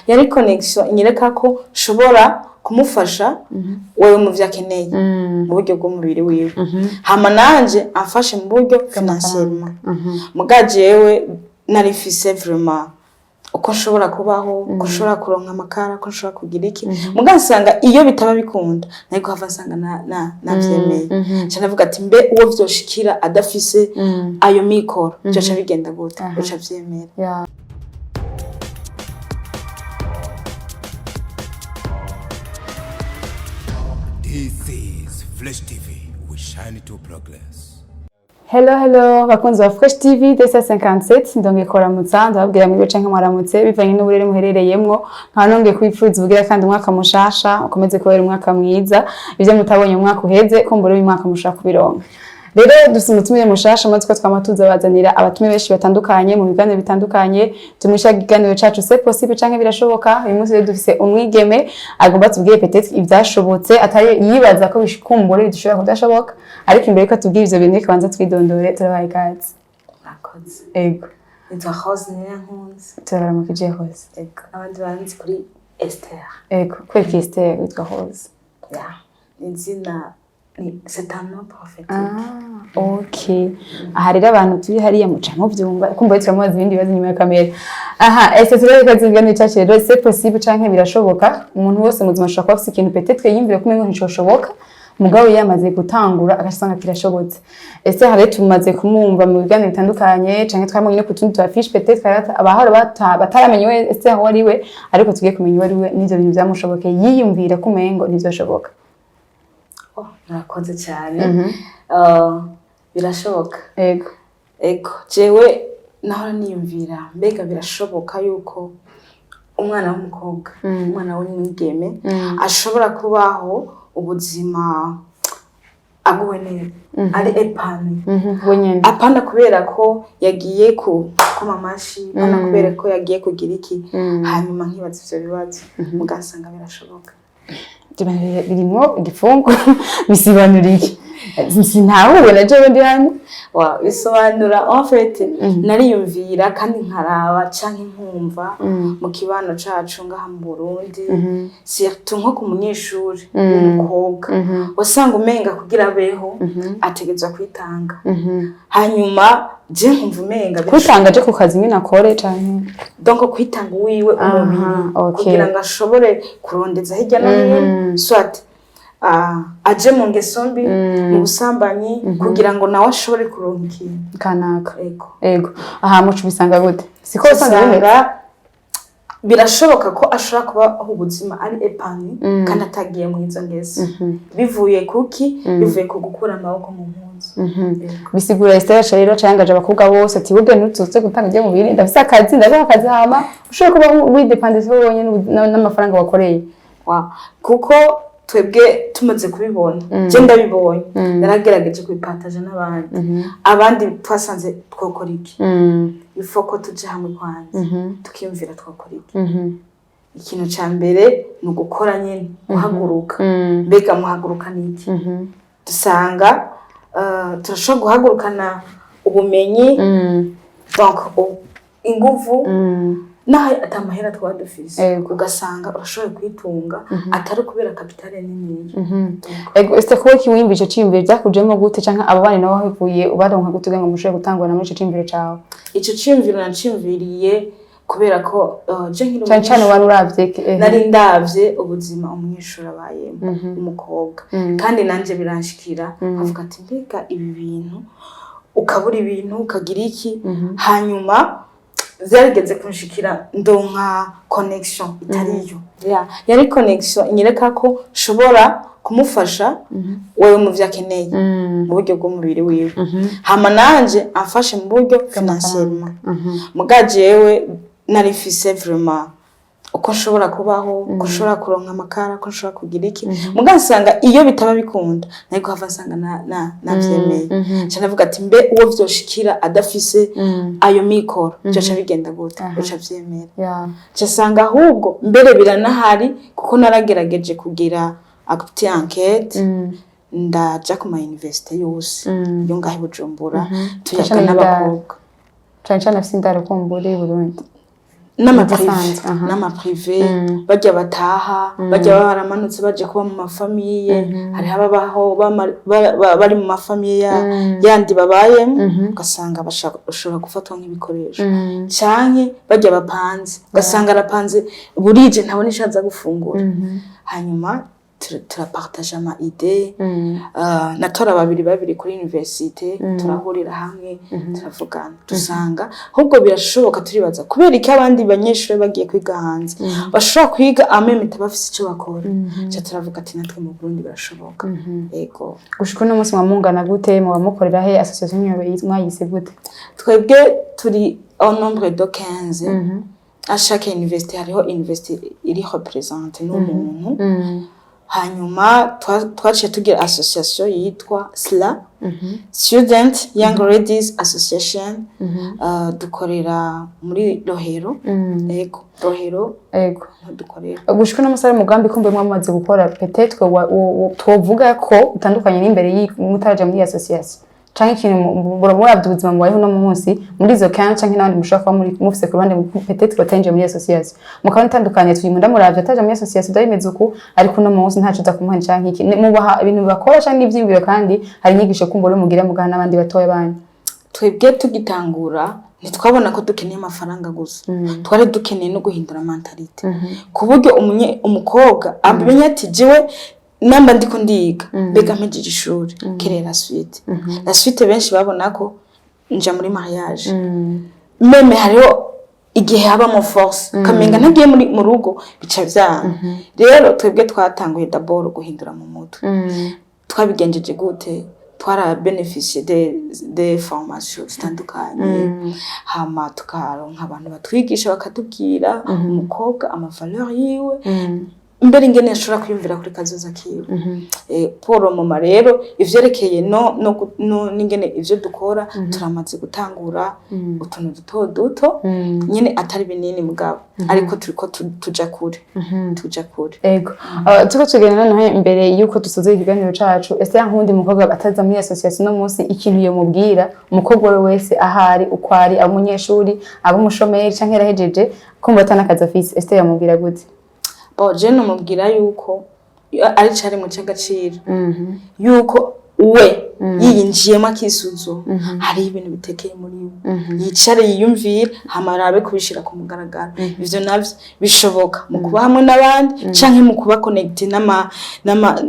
yari connection inyereka ko shobora kumufasha wewe mu vyakeneye mu buryo bw'umubiri wiwe hama nanje amfashe mu buryo financièrement mugaje yewe narifise vraiment uko shobora kubaho uko shobora kuronka amakara uko shobora kugira iki mugasanga iyo bitaba bikunda nariko hava nsanga navyemeye cyane avuga ati mbe uwo vyoshikira adafise ayo mikoro byoca bigenda gute byoca vyemera. This is Fresh TV. We shine to progress. Hello, bakunzi wa Fresh TV desa 57 ndonge koramutsa ndababwira mwibe canke mwaramutse bivanye n'uburere muherereyemwo nkanonge kwipfuza ubugira kandi umwaka mushasha ukomeze kubera umwaka mwiza ivyo mutabonye umwaka uheze kumbura uyu mwaka mushaka kubironka. Rero dusumutumye mushasha maze ko twamatuza bazanira abatume benshi batandukanye mu biganiro bitandukanye tumusha giganiro cacu c'est possible canke birashoboka uyu munsi dufise umwigeme agomba tubwiye peut-être ivyashobotse atari yibaza ko bishikumbure bidashobora kudashoboka ariko imbere ko tubwiye ivyo bintu kwanza twidondore turabaye kazi Murakoze. Ego Nitwa Rose Nyankunzi. turabaramukije Rose. Ego abandi banzi kuri Esther. Ego kweli Esther witwa Rose. Izina c'est un nom prophétique. Okay. Aha rero abantu turi hariya muca mu byumba kumva turamubaza ibindi bibazo nyuma ya kamera. Ese turabika zingana cyacu rero c'est possible canke birashoboka umuntu wose muzima ashobora kuba afite ikintu peut-être yimvira kumengo nticoshoboka mugabo yamaze gutangura agasanga kirashobotse. Ese habe tumaze kumumva mu biganiro bitandukanye canke twamenye no kutundi twafish peut-être abahora bataramenye we ese aho ari we ariko tugiye kumenya ari we n'ivyo bintu byamushoboke yiyumvira kumengo ntivyoshoboka. Murakoze cyane. Birashoboka. Ego jewe nahora niyumvira mbega birashoboka yuko umwana w'umukobwa umwana w'umwigeme ashobora kubaho ubuzima aguwe neza ari epani apana kubera ko yagiye ku mamashi apana kubera ko yagiye kugira iki hanyuma nkibaza ivyo bibazo mugasanga birashoboka. birimo igifungo bisibanuriye sintahuwe na jewe ndi hano bisobanura en fait nariyumvira kandi nkaraba canke nkumva mu kibano cacu ngaha mu Burundi surtout nko ku munyeshuri w'umukobwa wasanga umenga kugira abeho ategezwa kwitanga hanyuma je nkumva umenga kwitanga je ku kazi nyine akore canke donc kwitanga wiwe umubiri kugira ngo ashobore kurondeza hirya no hino soit aje mu ngeso mbi mu busambanyi kugira ngo nawe ashobore kuronka ikintu kanaka. Ego aha mucu bisanga gute siko usanga birashoboka ko ashobora kuba ubuzima ari epani kandi atagiye mu izo ngeso bivuye kuki bivuye ku gukura amaboko mu mpunzi. Bisigura Esther rero cangaje abakobwa bose ati burya nututse gutanga je mu biri ndafise akazi ndaje akazi hama ushobora kuba widependent wonye n'amafaranga wakoreye kuko twebwe tumaze kubibona je ndabibonye naragerageje kubipataje abandi twasanze twokora iki ifoko tuje hamwe kwanza tukiyumvira twokora iki ikintu ca mbere ni ugukora nyene guhaguruka mbega muhaguruka niki dusanga turashobora guhagurukana ubumenyi donc inguvu naho atamahera twadufise ugasanga urashoboye kwitunga atari kubera kapitale nini. Ego ese ko kiwimba ico cimbe byakujemo gute canke ababane naho havuye ubaronka gutega ngo mushoboye gutangwa na muri ico cimbire cawe? Ico cimviro nancimviriye kubera ko je nkiri cyane wari uravye nari ndavye ubuzima umunyeshuri abayemo umukobwa kandi nanje biranshikira avuga ati mbega ibi bintu ukabura ibintu ukagira iki hanyuma zarigeze kunshikira ndonka connection itariyo yari connection inyereka ko shobora kumufasha wewe mu vyakeneye mu buryo bw'umubiri wiwe hama nanje amfashe mu buryo financièrement mugaje yewe narifise vraiment uko shobora kubaho uko shobora kuronka amakara uko shobora kugira iki mugasanga iyo bitaba bikunda nariko hava nsanga navyemeye cyane avuga ati mbe uwo vyoshikira adafise ayo mikoro byoca bigenda gute byoca vyemera cyasanga ahubwo mbere biranahari kuko naragerageje kugira acte enquête ndaja ku ma université yose yo ngahe Bujumbura tuyaga n'abakobwa cyane afise indaro kumbure Burundi n'ama privé bajya bataha bajya baramanutse baje kuba mu mafamiye hari ababaho bari mu mafamiye yandi babaye ugasanga bashobora gufatwa nk'ibikoresho canke bajya bapanze ugasanga arapanze burije ntabone ishaza gufungura hanyuma turapartage ama idée natora babiri kuri université turahurira hamwe turavugana dusanga ahubwo birashoboka turibaza kubera iki abandi banyeshuri bagiye kwiga hanze bashobora kwiga amemeta bafise icyo bakora cyo turavuga ati natwe mu Burundi birashoboka yego gushika no munsi mwamungana gute mu bamukorera he association mwayise gute twebwe turi au nombre de 15 à chaque université hariho université iri représente n'umuntu hanyuma twaciye tugira association yitwa SLA Student Young Ladies Association dukorera muri Rohero yego Rohero yego dukorera gushika n'amasare mugambi kumbe mwamaze gukora peut-être twovuga ko utandukanye n'imbere y'umutaraje muri association canke ikintu muravye ubuzima mwayeho no munsi muri izo kandi canke n'abandi mushaka kuba muri mufise ku ruhande peut-être batenje muri association mukaba itandukanye twimunda muravye ataje muri association dayimeze uku ariko no munsi ntaco za kumuha canke iki mubaha ibintu bakora canke ivy'imbiro kandi hari inyigisho kumbura mugira mugana n'abandi batoye banyu twebwe tugitangura ntitwabona ko dukeneye amafaranga gusa twari dukeneye no guhindura mentalite ku buryo umukobwa amenya ati jiwe namba ndiko ndiga bega mpejeje ishuri kerera la suite benshi babona ko nja muri mariage meme hariho igihe haba mu force kamenga ntagiye mu rugo bica vyana rero twebwe twatanguye d'abord guhindura mu mutwe twabigenjeje gute twara beneficie de formation zitandukanye hama tukaronka abantu batwigisha bakatubwira umukobwa ama valeur yiwe mbere ingene ashobora kwiyumvira kuri kazoza kiwe poro mama rero ivyerekeye no n'ingene ivyo dukora turamaze gutangura utuntu duto nyene atari binini mugabo ariko turiko tuja kure ego tuko tugenda naho imbere yuko dusoza ikiganiro cacu ese nkundi mukobwa bataza muri association no munsi ikintu yo mubwira umukobwa we wese ahari ukwari amunyeshuri abumushomeri canke rahejeje kumva atanakazi afise ese yamubwira gute je numubwira yuko ari cari mu cyagaciro yuko we yiyinjiyemo akisuzo hari ibintu bitekeye muri we yicare yiyumvira hamarabe kubishira ku mugaragaro ivyo navyo bishoboka mu kuba hamwe n'abandi canke mu kuba connected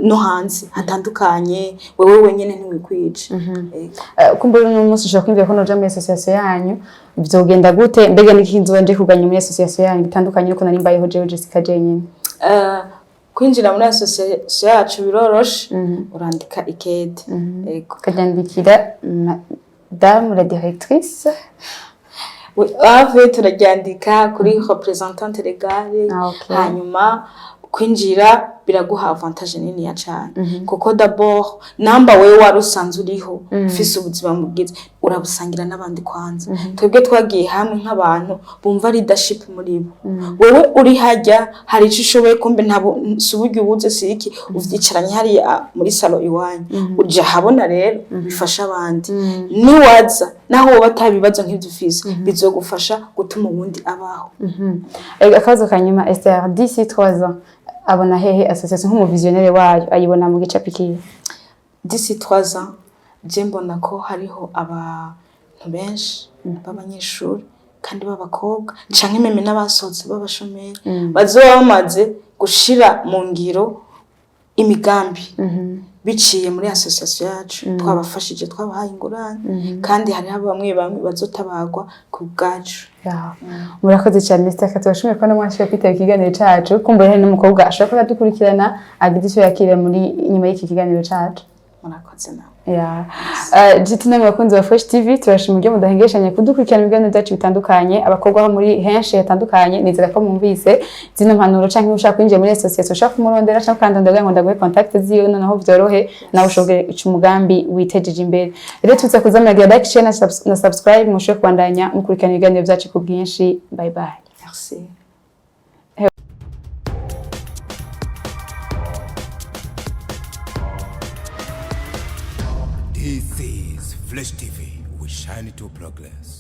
no hanze hatandukanye wewe wenyene ntiwikwije kumbura no munsi ushaka kwimvira ko noja muri association yanyu bizogenda gute mbega nikinzo nje kuganya muri association yanyu bitandukanye uko nari mbayeho jewe Jessica Jenyine kwinjira muri association yacu biroroshe urandika ikede ego kajandikira madame la directrice turajyandika kuri représentante légale hanyuma kwinjira biraguha avantage nini ya cyane kuko d'abord namba wewe warusanze uriho ufise ubuzima bwiza urabusangira n'abandi kwanza twebwe twagiye hamwe nk'abantu bumva leadership muri bo wewe uri hajya hari ico ushoboye kumbe ntabo suburyo ubuze siki uvyicaranye hari muri salon iwanyu uje habona rero bifasha abandi niwaza naho batabibazo nk'ivyo ufise bizogufasha gutuma ubundi abaho akazo kanyuma Esther d'ici 3 ans abona hehe association nk'umu visionnaire wayo ayibona mu gice pikiye d'ici 3 ans je mbona ko hariho abantu benshi b'abanyeshuri kandi b'abakobwa canke meme n'abasohotse b'abashomeri bazoba bamaze gushira mu ngiro imigambi biciye muri association yacu twabafashije twabahaye ingurane kandi hari bamwe bazotabagwa ku bwacu murakoze cyane Mr. Katubashimye ko namwashije kwitaba ikiganiro cacu kumbe hari n'umukobwa ashaka kudukurikirana agize icyo yakira muri nyuma y'iki kiganiro cacu murakoze nawe Jitina mwakunzi wa Fresh TV turashimye ibyo mudahengeshanya kudukurikirana ibiganiro byacu bitandukanye abakobwa ho muri henshi hatandukanye nizera ko mwumvise zino mpanuro canke ushaka kwinjira muri association ushaka kumurondera canke kandondera ngo ndaguhe contact ziyo noneho vyorohe nawe ushobore ico umugambi witejeje imbere rero tuza kuzamira like share na subscribe mushobore kwandanya mukurikirana ibiganiro byacu ku bwinshi bye bye merci. This is Flesh TV. We shine to progress.